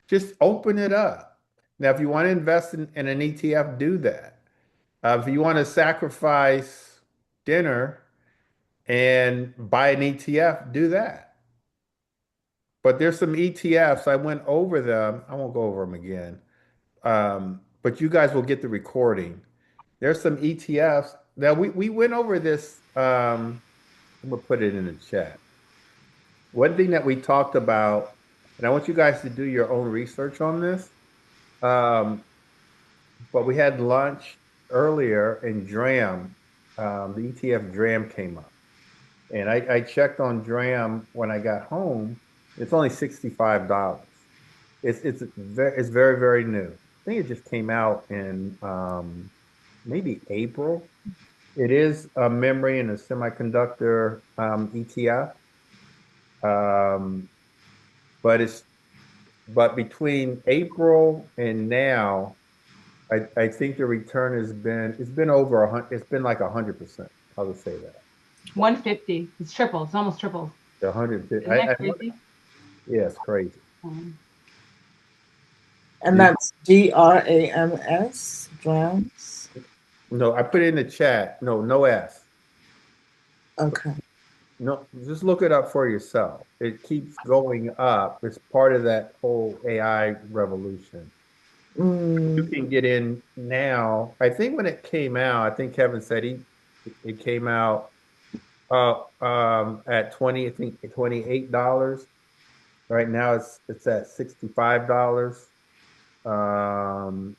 Just open it up. Now, if you want to invest in an ETF, do that. If you want to sacrifice dinner and buy an ETF, do that. But there's some ETFs. I went over them. I won't go over them again. But you guys will get the recording. There's some ETFs. Now we went over this. I'm gonna put it in the chat. One thing that we talked about, and I want you guys to do your own research on this. Um, but we had lunch earlier and DRAM, the ETF DRAM came up. And I checked on DRAM when I got home. It's only $65. It's very, very new. I think it just came out in maybe April. It is a memory and a semiconductor ETF. Um, but between April and now, I think the return it's been over 100, it's been like 100%. I would say that. 150. It's triple. It's almost triple. The 100, Isn't that crazy? yeah, it's crazy. And Did, that's DRAMS, drams. no, I put it in the chat. No, no S. Okay. No, just look it up for yourself. It keeps going up. It's part of that whole AI revolution. You Mm, can get in now. I think when it came out, I think Kevin said it came out at 20, I think $28. Right now it's at $65. Um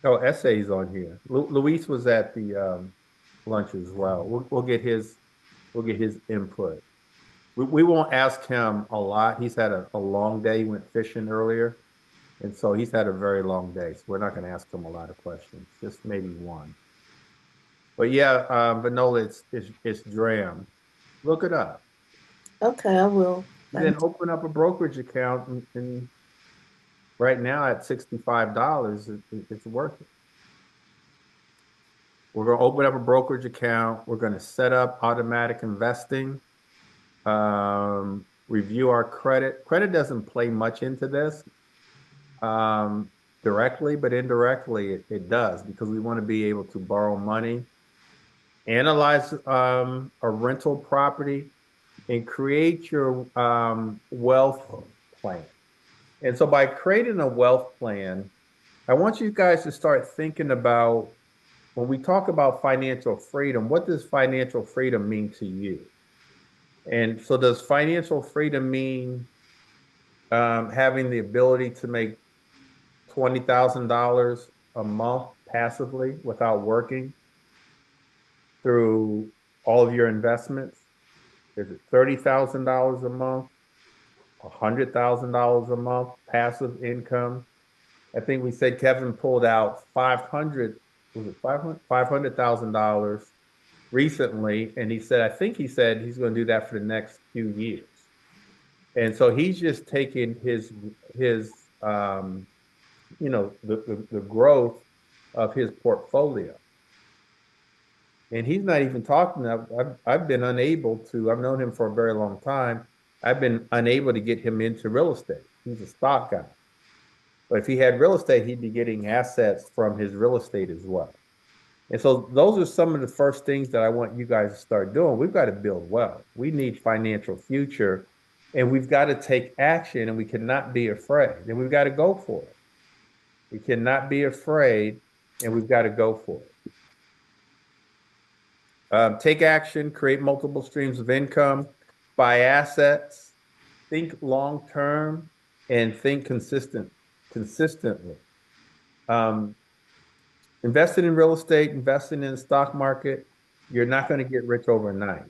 oh, essays on here. Luis was at the lunch as well. We'll get his input. We won't ask him a lot. He's had a long day. He went fishing earlier. And so he's had a very long day. So we're not going to ask him a lot of questions, just maybe one. But yeah, Vanola, it's Dram. Look it up. okay, I will. Then Thank open up a brokerage account and right now at $65, it's worth it. We're going to open up a brokerage account. We're going to set up automatic investing, review our credit. Credit doesn't play much into this directly, but indirectly it does because we want to be able to borrow money, analyze a rental property, and create your wealth plan. And so by creating a wealth plan, I want you guys to start thinking about when we talk about financial freedom, what does financial freedom mean to you? And so does financial freedom mean having the ability to make $20,000 a month passively without working through all of your investments? Is it $30,000 a month, $100,000 a month passive income? I think we said Kevin pulled out 500, was it 500, $500,000 recently. And I think he said he's going to do that for the next few years. And so he's just taking his the growth of his portfolio. And he's not even talking. I've been unable to, I've known him for a very long time. I've been unable to get him into real estate. He's a stock guy. But if he had real estate, he'd be getting assets from his real estate as well. And so those are some of the first things that I want you guys to start doing. We've got to build wealth. We need financial future and we've got to take action and we cannot be afraid and we've got to go for it. We cannot be afraid and we've got to go for it. Take action, create multiple streams of income, buy assets, think long term, and think consistently. Um, Investing in real estate, investing in the stock market, you're not going to get rich overnight.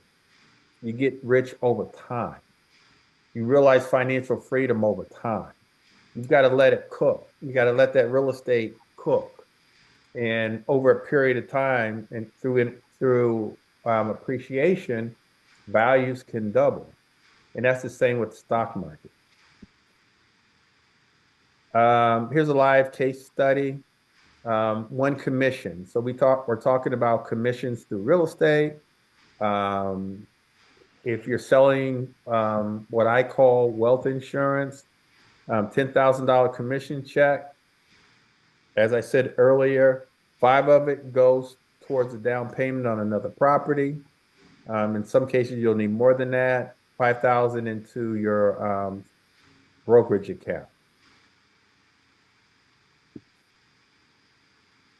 You get rich over time. You realize financial freedom over time. You've got to let it cook. You got to let that real estate cook. And over a period of time and through appreciation, values can double. And that's the same with the stock market. Here's a live case study. One commission. So we're talking about commissions through real estate. If you're selling what I call wealth insurance, $10,000 commission check. As I said earlier, 5 of it goes towards a down payment on another property. In some cases, you'll need more than that. 5,000 into your brokerage account.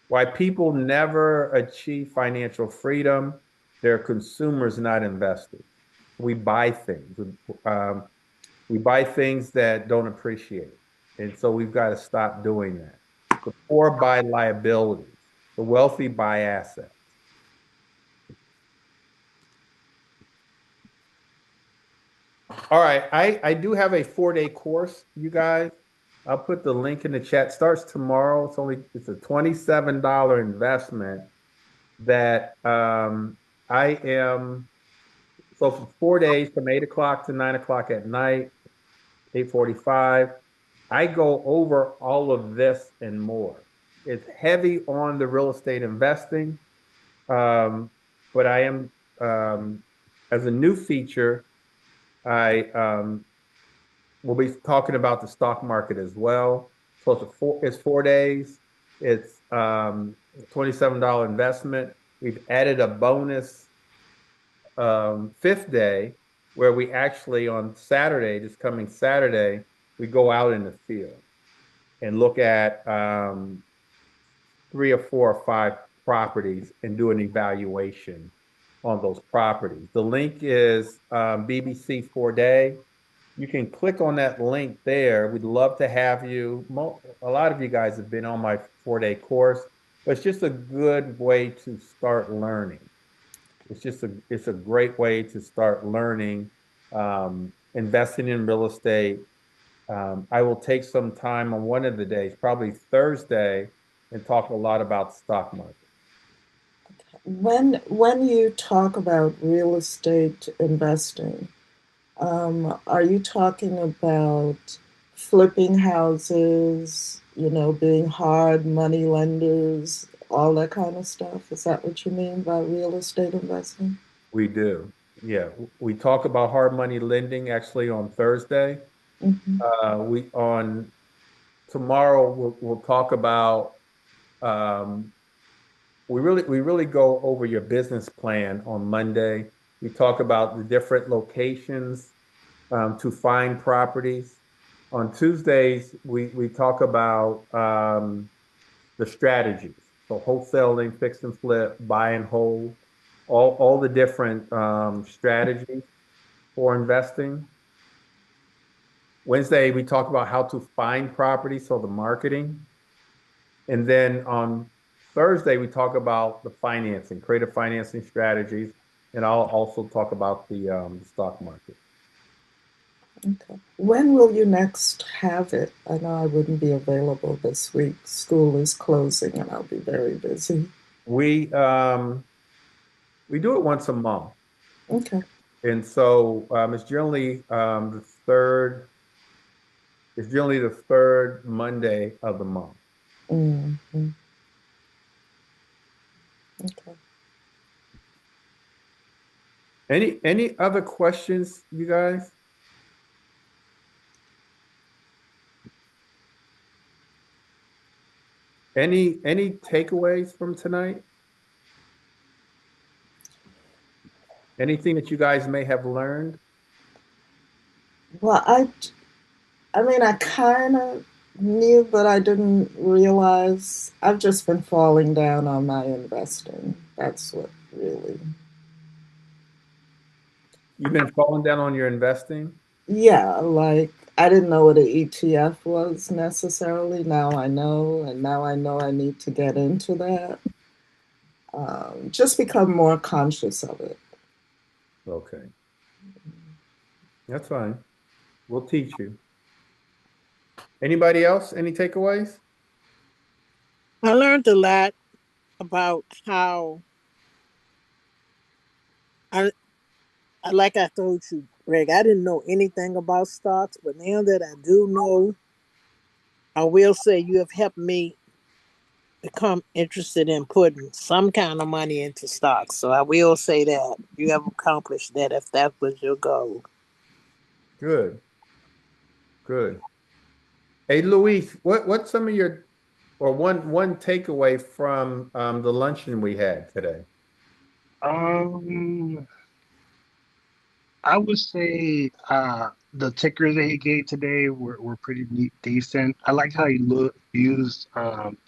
Why people never achieve financial freedom, they're consumers, not investors. We buy things. We buy things that don't appreciate. And so we've got to stop doing that. The poor buy liabilities. The wealthy buy assets. All right, I do have a 4-day course, you guys. I'll put the link in the chat. Starts tomorrow. It's a $27 investment that I am so for 4 days from 8 o'clock to 9 o'clock at night, 8:45. I go over all of this and more. it's heavy on the real estate investing. Um, but I am, as a new feature, I will be talking about the stock market as well. So it's 4 days. It's $27 investment. We've added a bonus fifth day where we actually on Saturday, this coming Saturday, we go out in the field and look at three or four or five properties and do an evaluation on those properties. The link is BBC 4 Day. You can click on that link there. We'd love to have you. A lot of you guys have been on my 4 day course, but it's just a good way to start learning. It's a great way to start learning, investing in real estate. I will take some time on one of the days, probably Thursday, and talk a lot about the stock market. When you talk about real estate investing, are you talking about flipping houses, being hard money lenders, all that kind of stuff? Is that what you mean by real estate investing? We do. Yeah. We talk about hard money lending actually on Thursday. Hmm. We on tomorrow we'll talk about um, we really go over your business plan on Monday. We talk about the different locations to find properties. On Tuesdays, we talk about the strategies. So wholesaling, fix and flip, buy and hold, all the different strategies for investing. Wednesday, we talk about how to find property, so the marketing. And then on Thursday, we talk about the financing, creative financing strategies. And I'll also talk about the stock market. Okay. When will you next have it? I know I wouldn't be available this week. School is closing and I'll be very busy. We um, we do it once a month. Okay. And so it's generally the third Monday of the month. Hmm. Okay. Any other questions, you guys? Any takeaways from tonight? Anything that you guys may have learned? Well, I mean, I kind of knew, but I didn't realize. I've just been falling down on my investing. That's what really. You've been falling down on your investing? Yeah, like I didn't know what an ETF was necessarily. Now I know, and now I know I need to get into that. Just become more conscious of it. Okay, that's fine. We'll teach you. Anybody else? Any takeaways? I learned a lot about how I, like I told you, Greg, I didn't know anything about stocks, but now that I do know, I will say you have helped me become interested in putting some kind of money into stocks. So I will say that you have accomplished that if that was your goal. Good, good. Hey, Luis, what's some of your or one takeaway from the luncheon we had today? Um, I would say the tickers that he gave today were pretty decent. I like how he used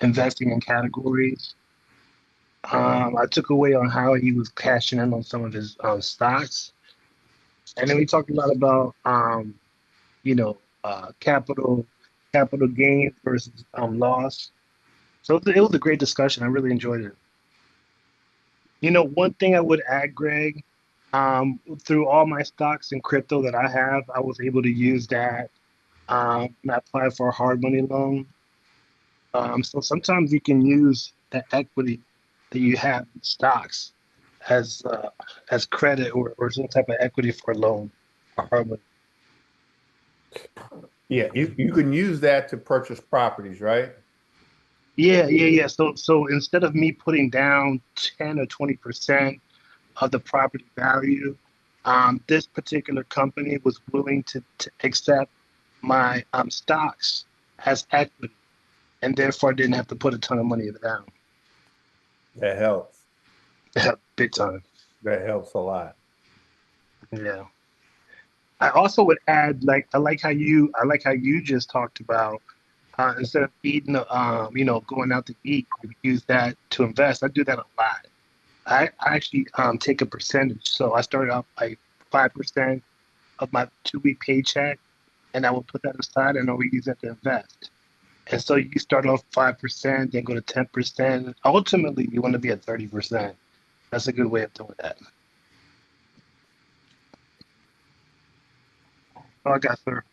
investing in categories. I took away on how he was cashing in on some of his stocks, and then we talked a lot about you know capital gains versus loss. So it was a great discussion. I really enjoyed it. One thing I would add, Greg, through all my stocks and crypto that I have, I was able to use that and I applied for a hard money loan. So sometimes you can use the equity that you have in stocks as credit or some type of equity for a loan or hard money. Yeah, you can use that to purchase properties, right? Yeah. So instead of me putting down 10 or 20% of the property value, this particular company was willing to accept my stocks as equity, and therefore I didn't have to put a ton of money down. That helps. Big time. That helps a lot. Yeah. I also would add, like, I like how you just talked about, instead of eating, going out to eat, use that to invest. I do that a lot. I actually take a percentage. So I started off like 5% of my 2 week paycheck, and I will put that aside and I will use that to invest. And so you start off 5%, then go to 10%. Ultimately, you want to be at 30%. That's a good way of doing that. Oh, I got sir.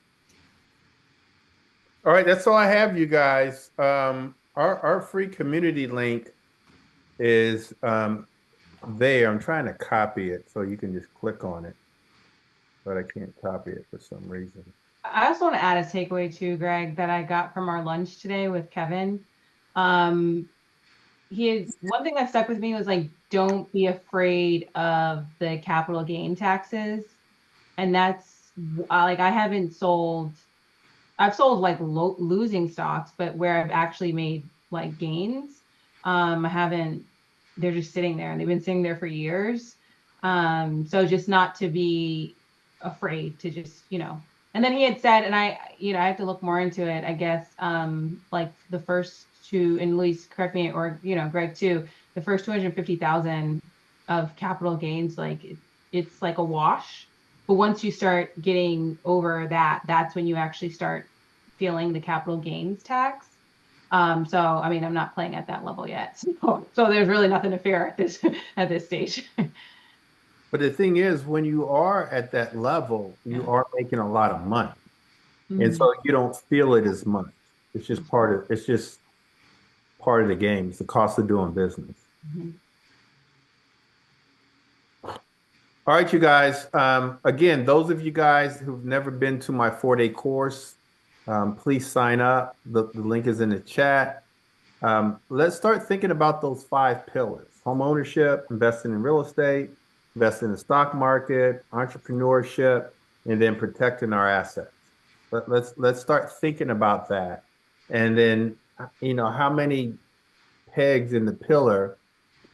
All right, that's all I have, you guys. Our free community link is there. I'm trying to copy it so you can just click on it, but I can't copy it for some reason. I also want to add a takeaway too, Greg, that I got from our lunch today with Kevin. Um, one thing that stuck with me was like, don't be afraid of the capital gain taxes. And that's like, I've sold like losing stocks, but where I've actually made like gains, I haven't, they're just sitting there and they've been sitting there for years. So just not to be afraid to just, and then he had said, and I have to look more into it, I guess, like the first two, and Luis, correct me, or, Greg too, the first 250,000 of capital gains, like it's like a wash. But once you start getting over that, that's when you actually start feeling the capital gains tax. So I mean, I'm not playing at that level yet. So there's really nothing to fear at this at this stage. But the thing is, when you are at that level, you Yeah. are making a lot of money. And Mhm. so you don't feel it as much. It's just part of the game. It's the cost of doing business. Mhm. All right, you guys. Again, those of you guys who've never been to my 4-day course, please sign up. The link is in the chat. Let's start thinking about those 5 pillars: home ownership, investing in real estate, investing in the stock market, entrepreneurship, and then protecting our assets. Let's start thinking about that. And then, how many pegs in the pillar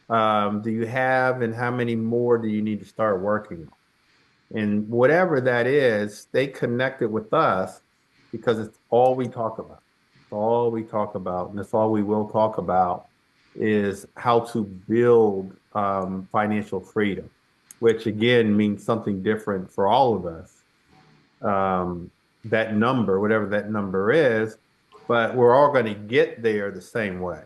do you have, and how many more do you need to start working on? And whatever that is, stay connected with us because it's all we talk about. It's all we talk about, and it's all we will talk about is how to build financial freedom, which again means something different for all of us. That number, whatever that number is, but we're all going to get there the same way.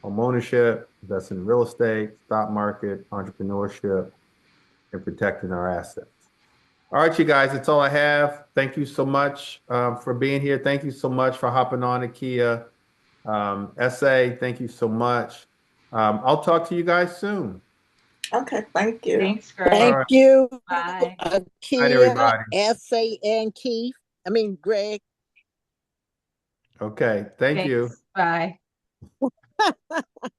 Home ownership, investing in real estate, stock market, entrepreneurship, and protecting our assets. All right, you guys, that's all I have. Thank you so much for being here. Thank you so much for hopping on, Akia. SA, thank you so much. I'll talk to you guys soon. Okay, thank you. Thanks, Greg. All Thank right. you, Bye. Night, Kia, everybody. SA, and Keith. I mean, Greg. Okay, thank you. Thanks. Bye.